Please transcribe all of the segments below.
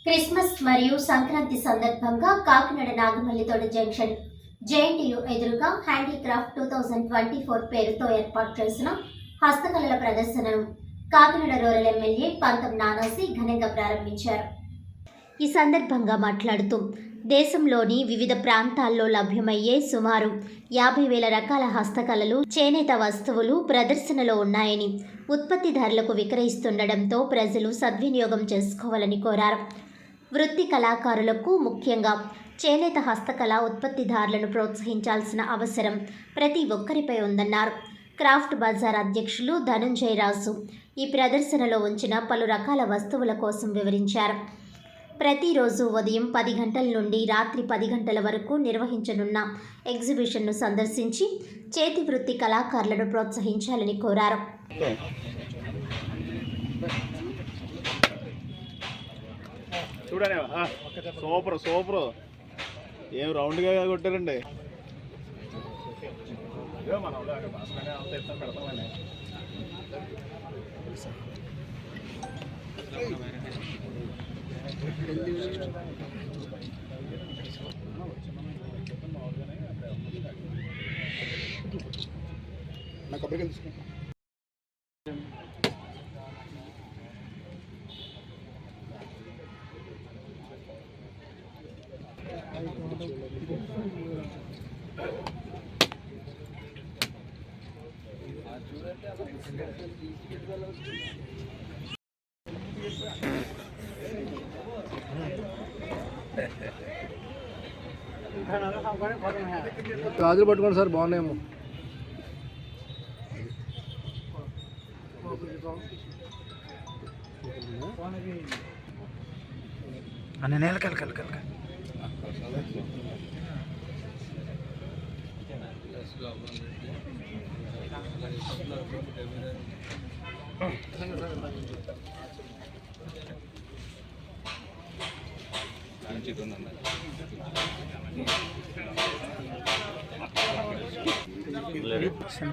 Christmas మరియు సంక్రాంతి సందర్భంగా Kakinada Nagamallithota junction JNTU ఎదురుగా హ్యాండీక్రాఫ్ట్ 2024 పేరుతో ఏర్పాటు చేసిన హస్తకళల ప్రదర్శనను కాకినాడ రూరల్ ఎమ్మెల్యే పంతం నానాసి ఘనంగా ప్రారంభించారు. ఈ సందర్భంగా మాట్లాడుతూ దేశంలోని వివిధ ప్రాంతాల్లో లభ్యమయ్యే సుమారు 50,000 రకాల హస్తకళలు, చేనేత వస్తువులు ప్రదర్శనలో ఉన్నాయని, ఉత్పత్తిదారులకు విక్రయిస్తుండటంతో ప్రజలు సద్వినియోగం చేసుకోవాలని కోరారు. వృత్తి కళాకారులకు, ముఖ్యంగా చేనేత హస్తకళ ఉత్పత్తిదారులను ప్రోత్సహించాల్సిన అవసరం ప్రతి ఒక్కరిపై ఉందన్నారు. క్రాఫ్ట్ బజార్ అధ్యక్షులు ధనుంజయ రాజు ఈ ప్రదర్శనలో ఉంచిన పలు రకాల వస్తువుల కోసం వివరించారు. ప్రతిరోజు ఉదయం 10 గంటల నుండి రాత్రి 10 గంటల వరకు నిర్వహించనున్న ఎగ్జిబిషన్ను సందర్శించి చేతి వృత్తి కళాకారులను ప్రోత్సహించాలని కోరారు. చూడండి, సూపర్ సూపర్, ఏం రౌండ్గా కొట్టారండి. నా కొబ్బరికాయలు తీసుకుంటా. గాజులు పట్టుకోండి సార్, బాగున్నాయేమో. అన్నీ నేలకెళ్ళి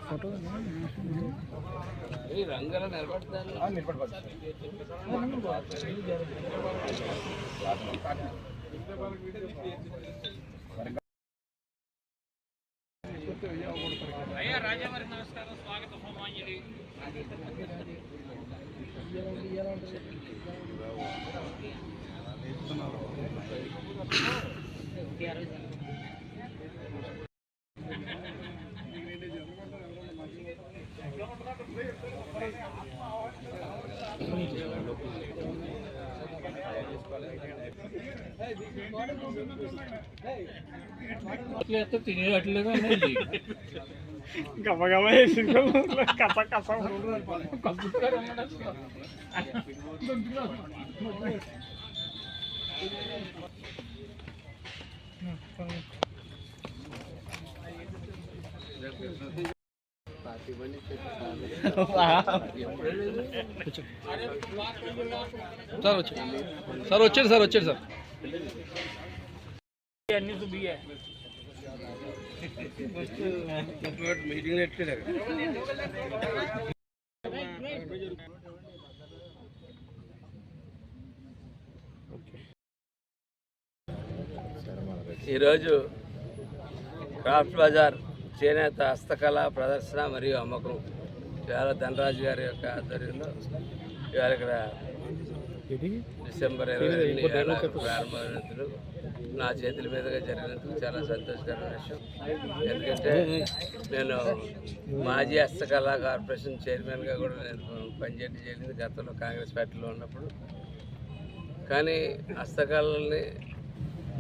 ఫోటో రంగాల అయ్యా రాజావారి నమస్కారం, స్వాగతం హోమాంజలి. తినేటట్లుగా గబగబా వేసి కస కస సార్ వచ్చాడు సార్. అన్ని సుబ్బియే మీటింగ్ ఎట్లేదు. ఈరోజు క్రాఫ్ట్ బజార్ చేనేత హస్తకళ ప్రదర్శన మరియు అమ్మకం ఇవాళ ధనరాజు గారి యొక్క ఆధ్వర్యంలో ఇవాళ ఇక్కడ డిసెంబర్ 22 ప్రారంభమైనందుకు నా చేతుల మీదుగా జరిగినందుకు చాలా సంతోషకరమైన విషయం. ఎందుకంటే నేను మాజీ హస్తకళా కార్పొరేషన్ చైర్మన్గా కూడా నేను పనిచేయడం జరిగింది గతంలో కాంగ్రెస్ పార్టీలో ఉన్నప్పుడు. కానీ హస్తకళల్ని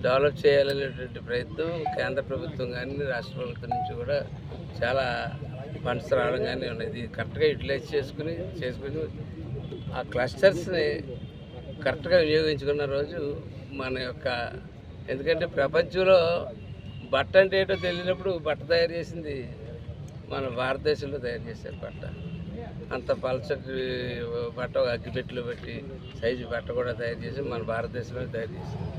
డెవలప్ చేయాలనేటువంటి ప్రయత్నం కేంద్ర ప్రభుత్వం కానీ రాష్ట్ర ప్రభుత్వం నుంచి కూడా చాలా ఫండ్స్ రావడం కానీ ఉన్నాయి. ఇది కరెక్ట్గా యూటిలైజ్ చేసుకుని ఆ క్లస్టర్స్ని కరెక్ట్గా వినియోగించుకున్న రోజు మన యొక్క, ఎందుకంటే ప్రపంచంలో బట్ట అంటే ఏంటో తెలియనప్పుడు బట్ట తయారు చేసింది మన భారతదేశంలో తయారు చేశారు. బట్ట అంత పలచటి బట్ట అగ్గిపెట్టెలో పెట్టి సైజు బట్ట కూడా తయారు చేసి మన భారతదేశంలో తయారు చేసింది.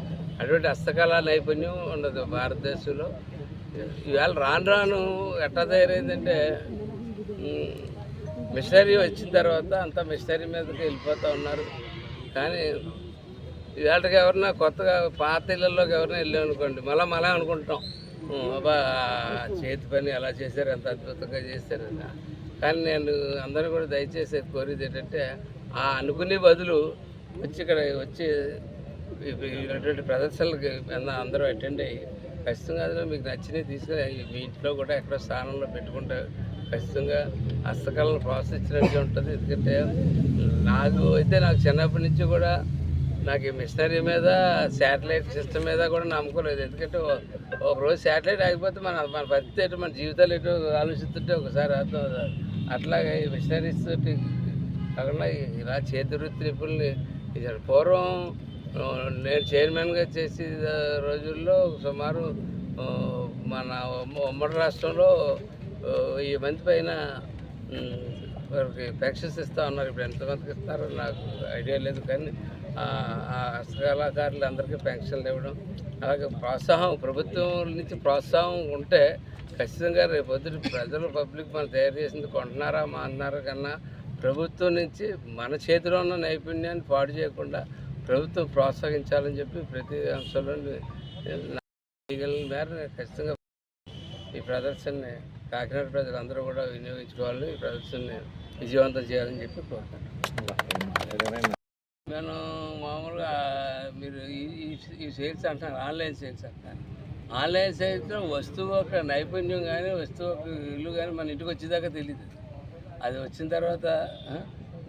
అటువంటి హస్తకళా నైపుణ్యం ఉండదు భారతదేశంలో. ఇవాళ రాను ఎట్లా తయారైందంటే మిషనరీ వచ్చిన తర్వాత అంతా మిషనరీ మీదకి వెళ్ళిపోతూ ఉన్నారు. కానీ ఇవాళకి ఎవరన్నా కొత్తగా పాత ఇళ్ళల్లోకి ఎవరైనా వెళ్ళామనుకోండి మళ్ళీ అనుకుంటాం అబ్బా చేతి పని ఎలా చేశారు, ఎంత అద్భుతంగా చేశారు. కానీ నేను అందరూ కూడా దయచేసి కోరేది ఏంటంటే ఆ అనుకునే బదులు వచ్చి ఇక్కడ వచ్చి ఇటువంటి ప్రదర్శనలకి అందరూ అటెండ్ అయ్యి ఖచ్చితంగా అందులో మీకు నచ్చినవి తీసుకుని మీ ఇంట్లో కూడా ఎక్కడో స్థానంలో పెట్టుకుంటే ఖచ్చితంగా హస్తకళను ప్రోత్సహించినట్టు ఉంటుంది. ఎందుకంటే నాకు చిన్నప్పటి నుంచి కూడా నాకు ఈ మిషనరీ మీద శాటిలైట్ సిస్టమ్ మీద కూడా నమ్మకం లేదు. ఎందుకంటే ఒకరోజు శాటిలైట్ ఆగిపోతే మన పరిస్థితి ఏంటో మన జీవితాలు ఏంటో ఆలోచిస్తుంటే ఒకసారి అర్థం. అట్లాగే ఈ మిషనరీస్ తోటి కాకుండా ఇలా చేతి వృత్తి నిపుణుల్ని పూర్వం నేను చైర్మన్గా చేసే రోజుల్లో సుమారు మన ఉమ్మడి రాష్ట్రంలో ఈ మంది పైన వారికి పెన్షన్స్ ఇస్తూ ఉన్నారు. ఇప్పుడు ఎంతమందికి ఇస్తారో నాకు ఐడియా లేదు, కానీ హస్తకళాకారులు అందరికీ పెన్షన్లు ఇవ్వడం, అలాగే ప్రోత్సాహం ప్రభుత్వం నుంచి ప్రోత్సాహం ఉంటే ఖచ్చితంగా రేపు పొద్దున ప్రజలు పబ్లిక్ మనం తయారు చేసింది కొంటున్నారా మా అన్నారా కన్నా ప్రభుత్వం నుంచి మన చేతిలో ఉన్న నైపుణ్యాన్ని పాడు చేయకుండా ప్రభుత్వం ప్రోత్సహించాలని చెప్పి ప్రతి అంశంలో మేర ఖచ్చితంగా ఈ ప్రదర్శనని కాకినాడ ప్రజలందరూ కూడా వినియోగించుకోవాలని, ఈ ప్రదర్శనని విజయవంతం చేయాలని చెప్పి కోరుకుంటున్నాను. నేను మామూలుగా మీరు ఈ సేల్స్ అంటున్నారు, ఆన్లైన్ సేల్స్ అంటున్నారు. ఆన్లైన్ సేల్స్లో వస్తువు ఒక నైపుణ్యం కానీ వస్తువు ఒక ఇల్లు కానీ మన ఇంటికి వచ్చేదాకా తెలియదు. అది వచ్చిన తర్వాత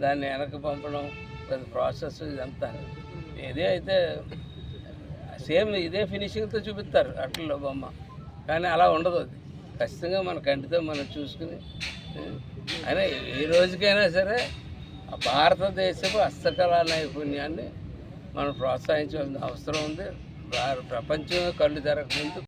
దాన్ని వెనక్కి పంపడం పెద్ద ప్రాసెస్ ఇదంతా ఇదే అయితే సేమ్ ఇదే ఫినిషింగ్తో చూపిస్తారు అట్లలో బొమ్మ, కానీ అలా ఉండదు. అది ఖచ్చితంగా మన కంటితో మనం చూసుకుని అయినా ఏ రోజుకైనా సరే భారతదేశపు హస్తకళా నైపుణ్యాన్ని మనం ప్రోత్సహించాల్సిన అవసరం ఉంది. ప్రపంచం కళ్ళు తెరకముందు